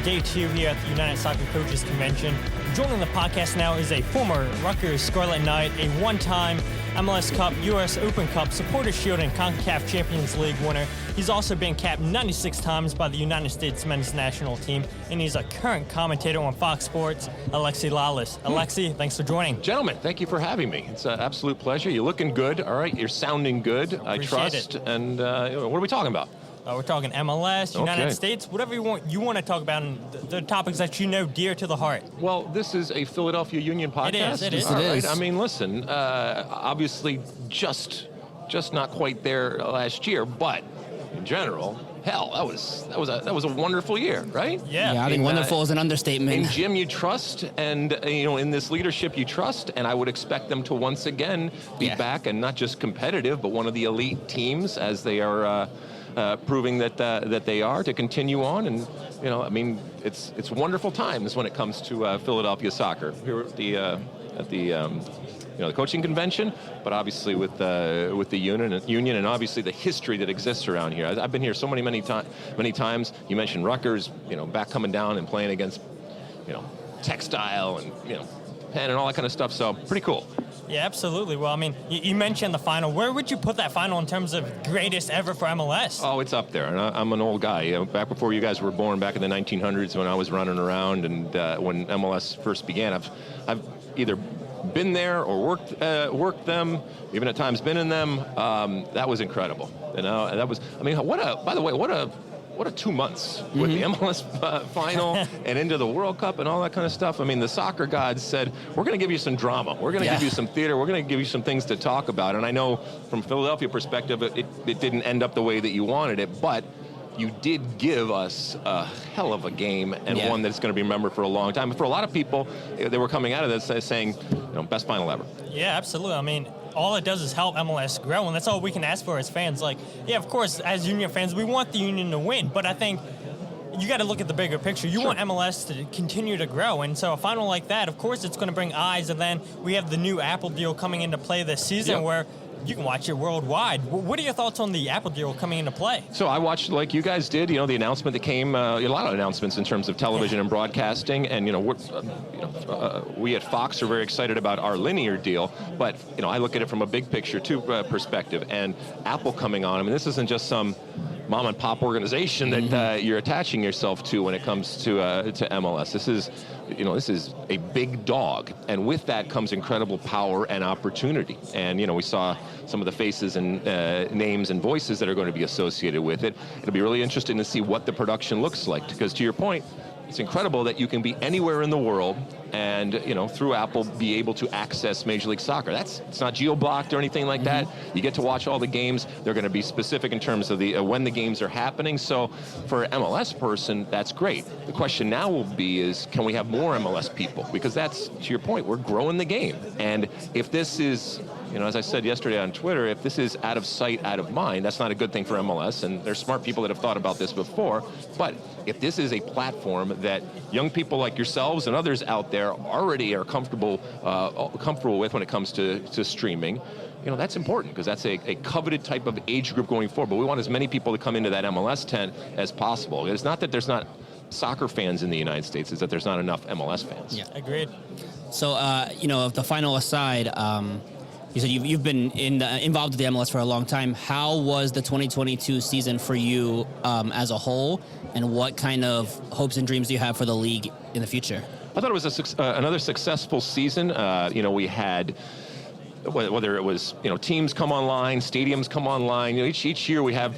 day 2 here at the United Soccer Coaches Convention. Joining the podcast now is a former Rutgers Scarlet Knight, a one-time MLS Cup, US Open Cup, Supporters Shield, and CONCACAF Champions League winner. He's also been capped 96 times by the United States men's national team, and he's a current commentator on Fox Sports, Alexi Lalas. Alexi, thanks for joining. Gentlemen, thank you for having me. It's an absolute pleasure. You're looking good, all right? You're sounding good, I trust. It. And what are we talking about? We're talking MLS, United States, whatever you want to talk about, and the topics that you know dear to the heart. Well, this is a Philadelphia Union podcast. It is. All right. I mean, listen, obviously just not quite there last year, but in general, hell, that was a wonderful year, right? Yeah, I think wonderful is an understatement. In Jim, you trust, and in this leadership, you trust, and I would expect them to once again be back and not just competitive, but one of the elite teams as they are. Proving that they are, to continue on, and I mean, it's wonderful times when it comes to Philadelphia soccer here at the coaching convention, but obviously with the union and obviously the history that exists around here. I've been here so many times. You mentioned Rutgers, back coming down and playing against Textile and Penn and all that kind of stuff. So pretty cool. Yeah, absolutely. Well, I mean, you mentioned the final. Where would you put that final in terms of greatest ever for MLS? Oh, it's up there. And I'm an old guy. Back before you guys were born, back in the 1900s when I was running around and when MLS first began, I've either been there or worked them, even at times been in them. That was incredible. And that was, I mean, by the way, what a 2 months with the MLS final and into the World Cup and all that kind of stuff. I mean, the soccer gods said, we're going to give you some drama. We're going to give you some theater. We're going to give you some things to talk about. And I know from Philadelphia perspective, it didn't end up the way that you wanted it, but you did give us a hell of a game and one that's going to be remembered for a long time. For a lot of people, they were coming out of this saying, best final ever. Yeah, absolutely. I mean, all it does is help MLS grow, and that's all we can ask for as fans. Like, yeah, of course, as Union fans, we want the Union to win, but I think you got to look at the bigger picture. You want MLS to continue to grow, and so a final like that, of course, it's going to bring eyes, and then we have the new Apple deal coming into play this season where you can watch it worldwide. What are your thoughts on the Apple deal coming into play? So I watched, like you guys did, the announcement that came, a lot of announcements in terms of television and broadcasting, and we at Fox are very excited about our linear deal, but I look at it from a big picture perspective, and Apple coming on. I mean, this isn't just some mom and pop organization that you're attaching yourself to when it comes to MLS. This is a big dog, and with that comes incredible power and opportunity. And we saw some of the faces and names and voices that are going to be associated with it. It'll be really interesting to see what the production looks like, because to your point, it's incredible that you can be anywhere in the world and, through Apple, be able to access Major League Soccer. It's not geo-blocked or anything like that. You get to watch all the games. They're going to be specific in terms of the when the games are happening. So for an MLS person, that's great. The question now will be is, can we have more MLS people? Because that's, to your point, we're growing the game. And if this is, as I said yesterday on Twitter, if this is out of sight, out of mind, that's not a good thing for MLS. And there's smart people that have thought about this before. But if this is a platform that young people like yourselves and others out there already are comfortable with when it comes to streaming, that's important, because that's a coveted type of age group going forward. But we want as many people to come into that MLS tent as possible. It's not that there's not soccer fans in the United States, it's that there's not enough MLS fans. Yeah, agreed. So, the final aside, you said you've been involved with the MLS for a long time. How was the 2022 season for you as a whole, and what kind of hopes and dreams do you have for the league in the future? I thought it was another successful season. We had, whether it was teams come online, stadiums come online. Each year we have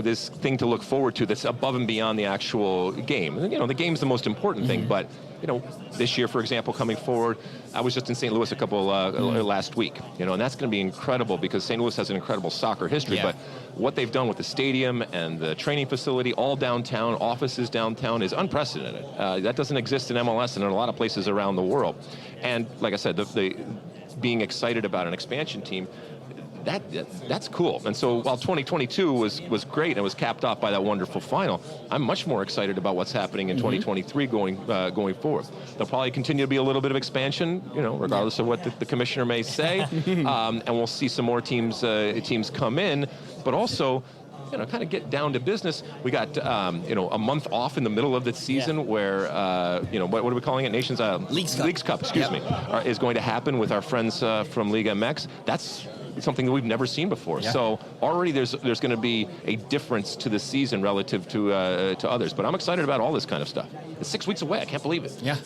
this thing to look forward to that's above and beyond the actual game. The game's the most important thing, but this year, for example, coming forward, I was just in St. Louis last week, and that's going to be incredible, because St. Louis has an incredible soccer history, but what they've done with the stadium and the training facility, all downtown, offices downtown, is unprecedented. That doesn't exist in MLS and in a lot of places around the world. And like I said, the being excited about an expansion team, that's cool. And so while 2022 was great and it was capped off by that wonderful final, I'm much more excited about what's happening in 2023 going forward. There'll probably continue to be a little bit of expansion, regardless of what the commissioner may say, and we'll see some more teams come in. But also, kind of get down to business. We got a month off in the middle of the season where what are we calling it? Leagues Cup, excuse me, is going to happen with our friends from Liga MX. That's something that we've never seen before. Yeah. So already there's going to be a difference to the season relative to others. But I'm excited about all this kind of stuff. It's 6 weeks away. I can't believe it. Yeah.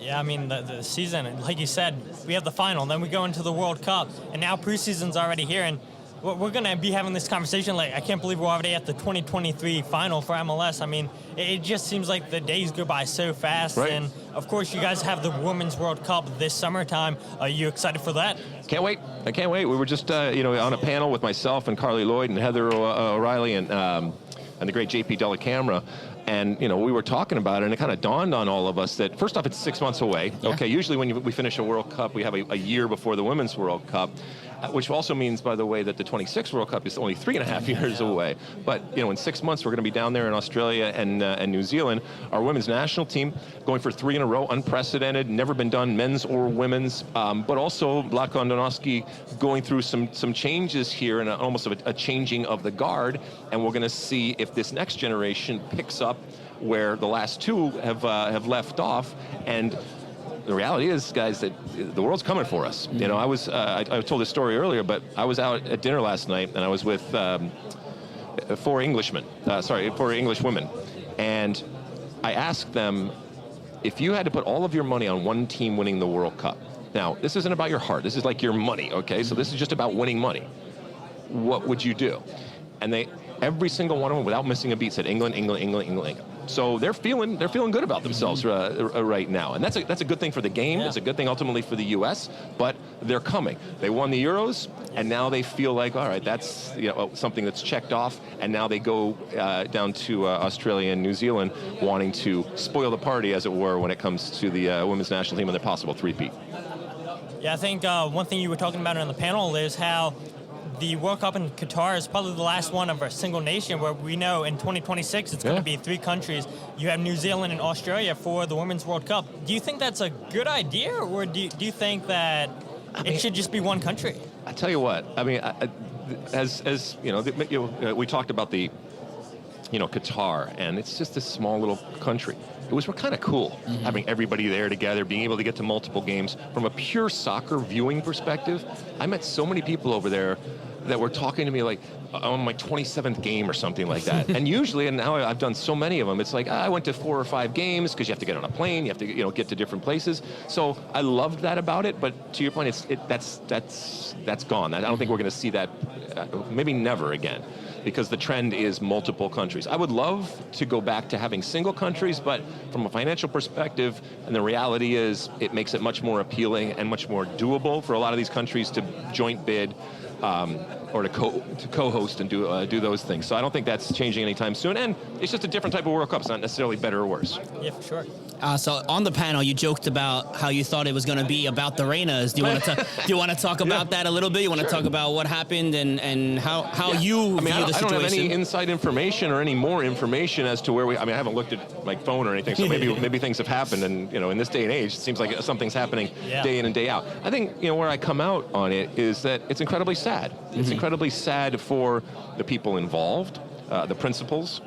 Yeah, I mean, the season, like you said, we have the final, then we go into the World Cup, and now preseason's already here, and we're going to be having this conversation like, I can't believe we're already at the 2023 final for MLS. I mean, it just seems like the days go by so fast. Right. And, of course, you guys have the Women's World Cup this summertime. Are you excited for that? Can't wait. I can't wait. We were just, on a panel with myself and Carly Lloyd and Heather O'Reilly and the great JP Dellacamera. And, we were talking about it, and it kind of dawned on all of us that, first off, it's 6 months away. Yeah. Okay, usually when we finish a World Cup, we have a year before the Women's World Cup, which also means, by the way, that the 26th World Cup is only 3.5 years away. But, in 6 months, we're going to be down there in Australia and New Zealand. Our women's national team going for 3 in a row, unprecedented, never been done, men's or women's. But also, Vlatko Andonovski going through some changes here and almost a changing of the guard. And we're going to see if this next generation picks up where the last two have left off. And the reality is, guys, that the world's coming for us. I told this story earlier, but I was out at dinner last night, and I was with 4 English women. And I asked them, if you had to put all of your money on one team winning the World Cup, now, this isn't about your heart. This is like your money, okay? So this is just about winning money. What would you do? And every single one of them, without missing a beat, said England, England, England, England, England. So they're feeling good about themselves right now, and that's a good thing for the game. Yeah. It's a good thing ultimately for the U.S. But they're coming. They won the Euros, and now they feel like, all right, that's something that's checked off. And now they go down to Australia and New Zealand, wanting to spoil the party, as it were, when it comes to the women's national team and their possible three-peat. Yeah, I think one thing you were talking about on the panel is how the World Cup in Qatar is probably the last one of a single nation, where we know in 2026 it's going to be 3 countries. You have New Zealand and Australia for the Women's World Cup. Do you think that's a good idea, or do you think that it should just be one country? I tell you what, I mean, we talked about the Qatar, and it's just this small little country. It was kind of cool having everybody there together, being able to get to multiple games. From a pure soccer viewing perspective, I met so many people over there that were talking to me like on my 27th game or something like that. And usually, and now I've done so many of them, it's like I went to 4 or 5 games because you have to get on a plane, you have to get to different places. So I loved that about it. But to your point, that's gone. I don't think we're going to see that, maybe never again, because the trend is multiple countries. I would love to go back to having single countries, but from a financial perspective, and the reality is it makes it much more appealing and much more doable for a lot of these countries to joint bid or to co-host and do those things. So I don't think that's changing anytime soon. And it's just a different type of World Cup. It's not necessarily better or worse. Yeah, for sure. So on the panel, you joked about how you thought it was going to be about the Reynas. Do you want to talk about that a little bit? You want to talk about what happened and how you view the situation? I don't have any inside information or any more information as to where I haven't looked at my phone or anything, so maybe things have happened. And in this day and age, it seems like something's happening day in and day out. I think where I come out on it is that it's incredibly sad. It's incredibly sad for the people involved, the principals.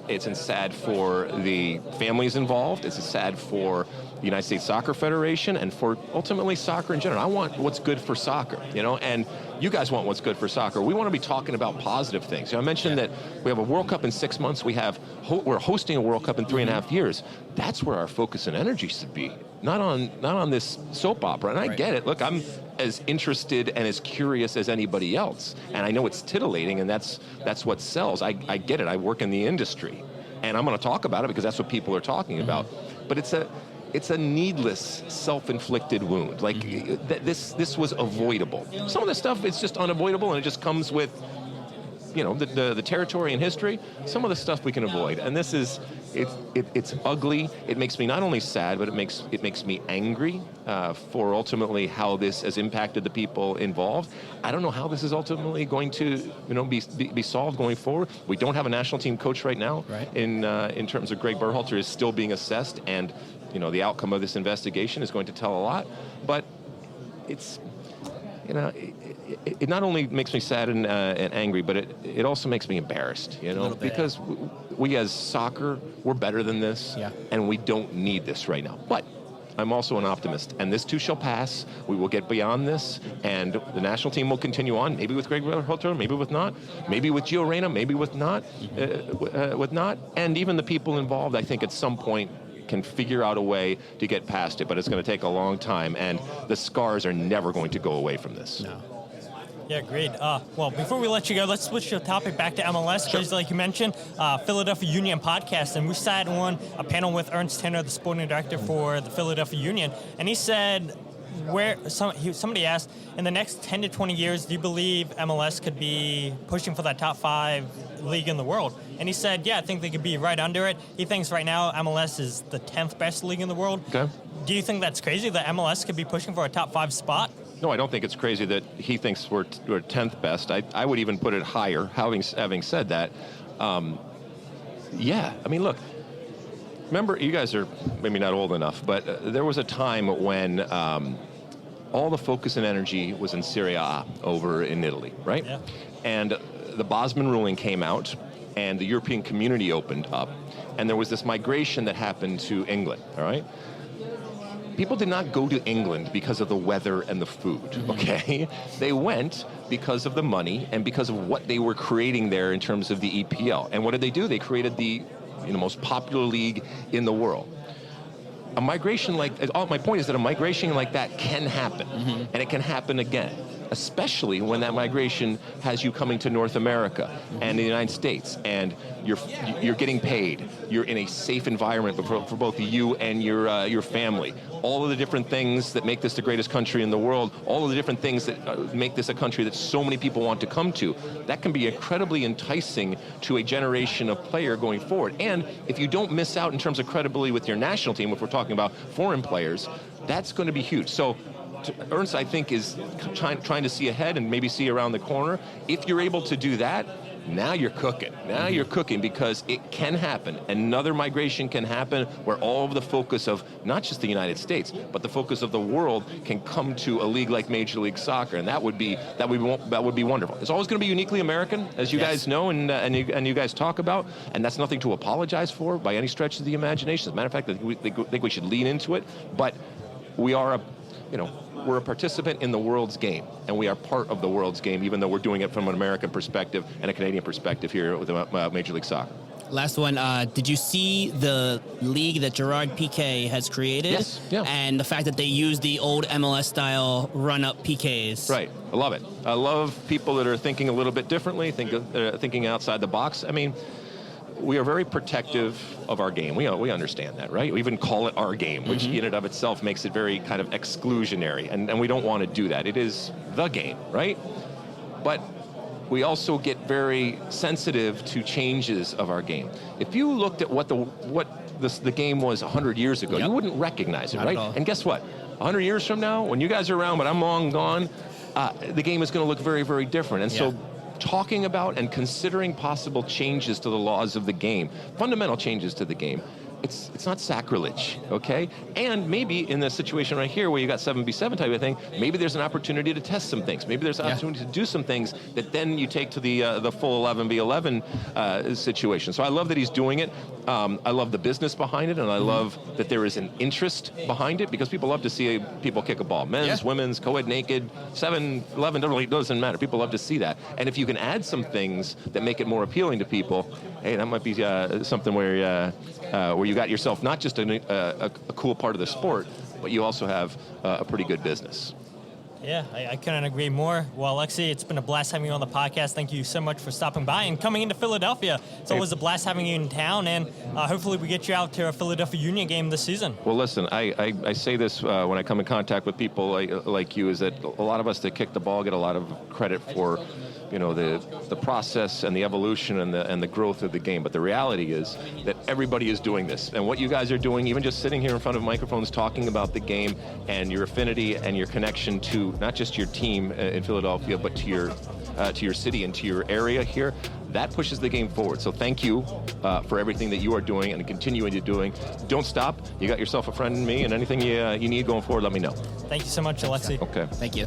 It's sad for the families involved. It's sad for the United States Soccer Federation and for ultimately soccer in general. I want what's good for soccer, and you guys want what's good for soccer. We want to be talking about positive things. I mentioned that we have a World Cup in 6 months. We're hosting a World Cup in 3.5 years. That's where our focus and energy should be, not on this soap opera. And I get it. Look, I'm as interested and as curious as anybody else, and I know it's titillating, and that's what sells. I get it. I work in the industry, and I'm going to talk about it because that's what people are talking about. But it's a needless, self-inflicted wound. Like this was avoidable. Some of the stuff is just unavoidable, and it just comes with the territory and history. Some of the stuff we can avoid, and this is it's ugly. It makes me not only sad, but it makes me angry for ultimately how this has impacted the people involved. I don't know how this is ultimately going to be solved going forward. We don't have a national team coach right now. Right. In terms of Greg Berhalter is still being assessed, and the outcome of this investigation is going to tell a lot. But it's you know, it not only makes me sad and angry, but it also makes me embarrassed, you know, because we as soccer, we're better than this, and we don't need this right now. But I'm also an optimist, and this too shall pass. We will get beyond this, and the national team will continue on, maybe with Greg Berhalter, maybe with not, maybe with Gio Reyna, maybe with not, and even the people involved, I think at some point can figure out a way to get past it, but it's going to take a long time, and the scars are never going to go away from this. No. Yeah, agreed. Well, before we let you go, let's switch the topic back to MLS. Sure. Because, like you mentioned, Philadelphia Union podcast, and we sat on a panel with Ernst Tanner, the sporting director for the Philadelphia Union, and he said, somebody asked, in the next 10 to 20 years, do you believe MLS could be pushing for that top 5 league in the world? And he said, yeah, I think they could be right under it. He thinks right now MLS is the 10th best league in the world. Okay. Do you think that's crazy that MLS could be pushing for a top 5 spot? No, I don't think it's crazy that he thinks we're 10th best. I would even put it higher, having said that. Yeah, I mean, look, remember, you guys are maybe not old enough, but there was a time when all the focus and energy was in Serie A over in Italy, right? Yeah. And the Bosman ruling came out, and the European community opened up, and there was this migration that happened to England, all right? People did not go to England because of the weather and the food, okay? They went because of the money and because of what they were creating there in terms of the EPL. And what did they do? They created the most popular league in the world. A migration my point is that a migration like that can happen, and it can happen again, especially when that migration has you coming to North America and the United States, and you're getting paid, you're in a safe environment for both you and your family. All of the different things that make this the greatest country in the world, all of the different things that make this a country that so many people want to come to, that can be incredibly enticing to a generation of player going forward. And if you don't miss out in terms of credibility with your national team, if we're talking about foreign players, that's going to be huge. So Ernst, I think, is trying to see ahead and maybe see around the corner. If you're able to do that, now you're cooking. Now you're cooking, because it can happen. Another migration can happen where all of the focus of not just the United States, but the focus of the world can come to a league like Major League Soccer, and that would be wonderful. It's always going to be uniquely American, as you guys know and you guys talk about, and that's nothing to apologize for by any stretch of the imagination. As a matter of fact, I think we should lean into it, but we are we're a participant in the world's game, and we are part of the world's game, even though we're doing it from an American perspective and a Canadian perspective here with Major League Soccer. Last one, did you see the league that Gerard Pique has created? Yes, yeah. And the fact that they use the old MLS-style run-up PKs. Right, I love it. I love people that are thinking a little bit differently, thinking outside the box. I mean, we are very protective of our game. We understand that, right? We even call it our game, which in and of itself makes it very kind of exclusionary, and we don't want to do that. It is the game, right? But we also get very sensitive to changes of our game. If you looked at what the game was 100 years ago, you wouldn't recognize it, Not right? at all. And guess what? 100 years from now, when you guys are around, but I'm long gone, the game is going to look very, very different. And so talking about and considering possible changes to the laws of the game, fundamental changes to the game, it's not sacrilege, okay? And maybe in the situation right here where you got 7v7 type of thing, maybe there's an opportunity to test some things. Maybe there's an opportunity to do some things that then you take to the full 11v11 situation. So I love that he's doing it. I love the business behind it, and I love that there is an interest behind it, because people love to see people kick a ball. Men's, women's, co-ed, naked, 7, 11, doesn't matter. People love to see that. And if you can add some things that make it more appealing to people, hey, that might be something where you got yourself not just a cool part of the sport, but you also have a pretty good business. Yeah, I couldn't agree more. Well, Alexi, it's been a blast having you on the podcast. Thank you so much for stopping by and coming into Philadelphia. It's always a blast having you in town, and hopefully we get you out to a Philadelphia Union game this season. Well, listen, I say this when I come in contact with people like you, is that a lot of us that kick the ball get a lot of credit for the process and the evolution and the growth of the game. But the reality is that everybody is doing this. And what you guys are doing, even just sitting here in front of microphones talking about the game and your affinity and your connection to not just your team in Philadelphia, but to your city and to your area here, that pushes the game forward. So thank you for everything that you are doing and continuing to doing. Don't stop. You got yourself a friend in me, and anything you need going forward, let me know. Thank you so much, Alexi. Okay. Thank you.